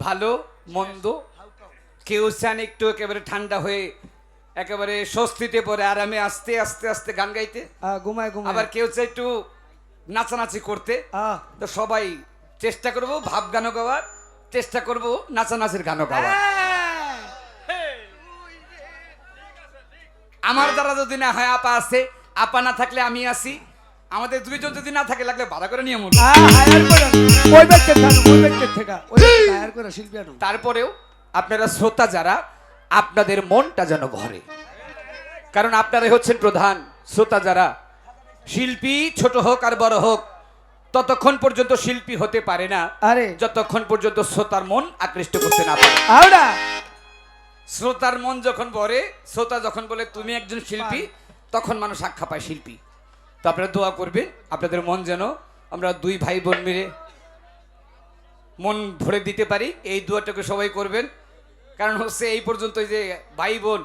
ভালো মন্দ কেউ চান একটু একেবারে ঠান্ডা হয়ে একেবারে স্বস্তিতে পড়ে আরামে আস্তে আস্তে আস্তে গান গাইতে, ঘুমায় ঘুমায়। আবার কেউ চায় একটু নাচানাচি করতে। তো সবাই চেষ্টা করব ভাব গানও গাওয়ার, চেষ্টা করব নাচানাচির গানও গাওয়ার। আমার দ্বারা যদি না হয়, আপা আছে, আপা না থাকলে আমি আছি, আমাদের দুইজন যদি না থাকে লাগলে ভাড়া করে নিয়ে মূল। তারপরেও আপনারা শ্রোতা যারা, আপনাদের মনটা যেন ভরে, কারণ আপনারাই হচ্ছেন প্রধান শ্রোতা যারা। শিল্পী ছোট হোক আর বড় হোক ততক্ষণ পর্যন্ত শিল্পী হতে পারে না যতক্ষণ পর্যন্ত শ্রোতার মন আকৃষ্ট করতে না পারে। শ্রোতার মন যখন ভরে, শ্রোতা যখন বলে তুমি একজন শিল্পী, তখন মানুষ আখ্যা পায় শিল্পী। তো আপনারা দোয়া করবেন আপনাদের মন যেন আমরা দুই ভাই বোন মিলে মন ভরে দিতে পারি, এই দোয়াটাকে সবাই করবেন। কারণ হচ্ছে এই পর্যন্ত যে ভাই বোন,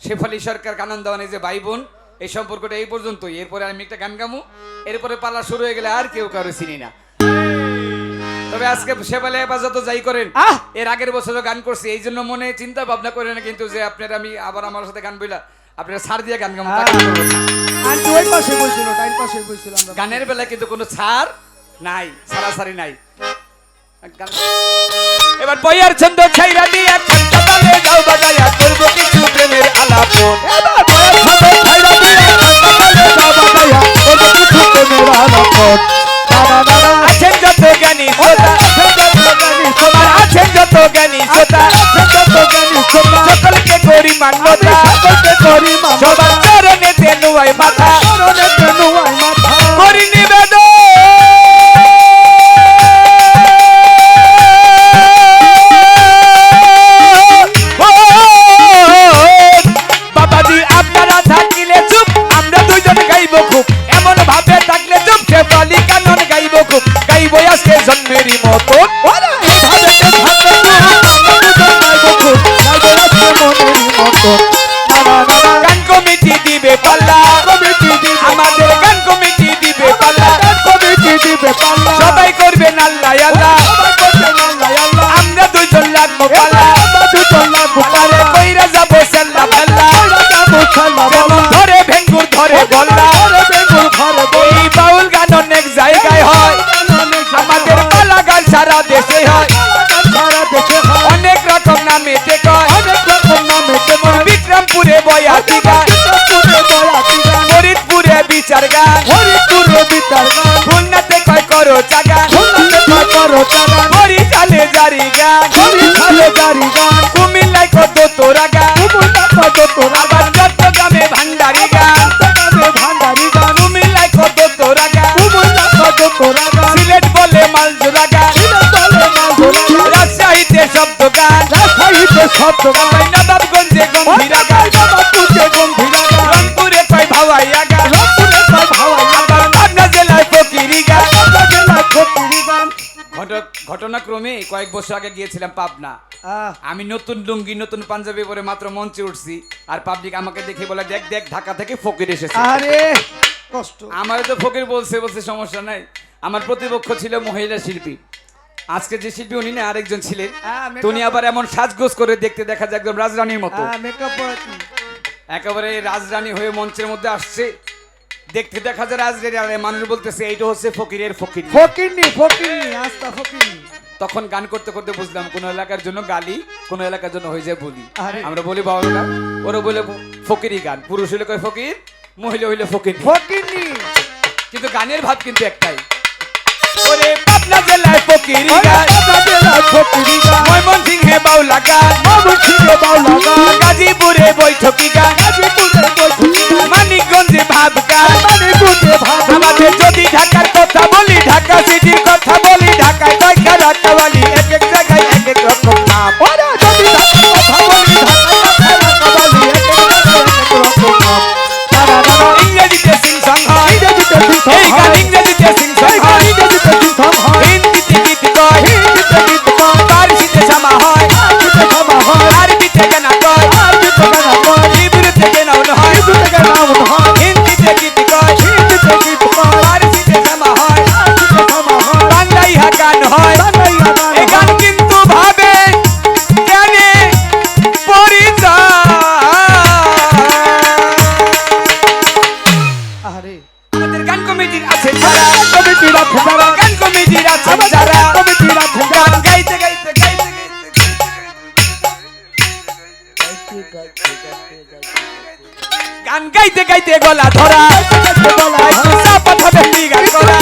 শেফালি সরকার কানন দেওয়ানে যে ভাই বোন, এই সম্পর্কটা এই পর্যন্তই। এরপরে আমি একটা গান গামু, এরপরে পালা শুরু হয়ে গেলে আর কেউ কারো চিনি না। তবে আজকে শেফালি হেফাজত যাই করেন, এর আগের বছরও গান করছি, এই জন্য মনে চিন্তা ভাবনা করেন না কিন্তু যে আপনারা আমি আবার আমার সাথে গান বইলা আপনারা ছাড় দিয়ে গান গামু। গানের বেলায় কিন্তু কোনো ছাড় নাই, ছাড়াছাড়ি নাই। এবার বইয়ার ছন্দ ছাইরা দিয়া ছন্দ তালে গাও বাজায়া করব কিছু প্রেমের আলাপন। এবার বইয়ার ছন্দ ছাইরা দিয়া ছন্দ তালে গাও বাজায়া করব কিছু প্রেমের আলাপন। আছেন যত জ্ঞানী শ্রোতা, আমার আছেন যত জ্ঞানী শ্রোতা, সকলকে করি মান্যতা, সবার চরণেতে নুয়াই মাথা, করি নিবেদন। জন্মেরই মতন গান কমিটি দিবে পাল্লা, আমাদের গান কমিটি দিবে পাল্লা, সবাই করবেন আল্লাহ আল্লাহ, আমরা দুজন লাগবো পাল্লা, কইরা যাবো সেল্লা পাল্লা, ধরে ভেঙ্গুর ধরে বল্লা। এই বাউল গান অনেক জায়গায় হয়, আমাদের পালা গান সারা দেশে হয়, অনেক রকম নামে বিক্রমপুরে বয়াতি গান, ফরিদপুরে বিচার গান, খুলনাতে কয় করো চাগান, বরিশালে জারি গান, কুমিল্লায় কত তোরা গান, আবার চট্টগ্রামে ভান্ডারি গান, কুমিল্লায় কত তোরা গান, সিলেট বলে মালজোড়া গান, রাজশাহীতে শব্দ গান, নবাবগঞ্জে গম্ভীরা গান, রংপুরে কয় ভাওয়াইয়া গান, পাবনা জেলায় ফকিরি গান। ঘটনাক্রমে কয়েক বছর আগে গিয়েছিলাম পাবনা। আমি নতুন লুঙ্গি নতুন পাঞ্জাবি পরে মাত্র মঞ্চে উঠছি, আর পাবলিক আমাকে দেখে বলে দেখ দেখ ঢাকা থেকে ফকির এসেছে। আমার তো ফকির বলছে সমস্যা নাই। আমার প্রতিপক্ষ ছিল মহিলা শিল্পী, আজকে যে শিল্পী উনি না আরেকজন ছিলেন, উনি আবার এমন সাজগোজ করে দেখতে দেখা যায় একদম রাজরানীর মতো, একেবারে রাজরানী হয়ে মঞ্চের মধ্যে আসছে, দেখতে দেখা যায় রাজরানী, আর মানুষ বলতেছে এইটা হচ্ছে ফকিরের ফকির। তখন গান করতে করতে বুঝলাম কোন এলাকার জন্য গালি, কোন এলাকার জন্য হয়ে যায় বলি। আমরা বলি বাউল গান, ওরা বলে ফকিরি গান, পুরুষ হইলে কয় ফকির, মহিলা হইলে ফকির। কিন্তু গানের ভাব কিন্তু একটাই। ওরে পাবনা জেলায় ফকিরি গান, ময়মনসিংহে বাউলা গান, গাজীপুরে বৈঠকি গান, মানিকগঞ্জে ভাব গান, আমাদের যদি ঢাকার কথা বলি, ঢাকা সিটির কথা বলি, ঢাকায় কয়টা রাখাওয়ালি, এক এক জায়গায় এক এক রকম নাম। ইংরেজিতে সিং সং হয়, এই গান ইংরেজিতে সিং সং হয়, হিন্দিতে গীত কয়, ফার্সিতে সামা হয়, আরবিতে গানা কয়, ইব্রিতে গানাও হয়, গান গাইতে গাইতে গলা ধরা চাপা হবে গান করা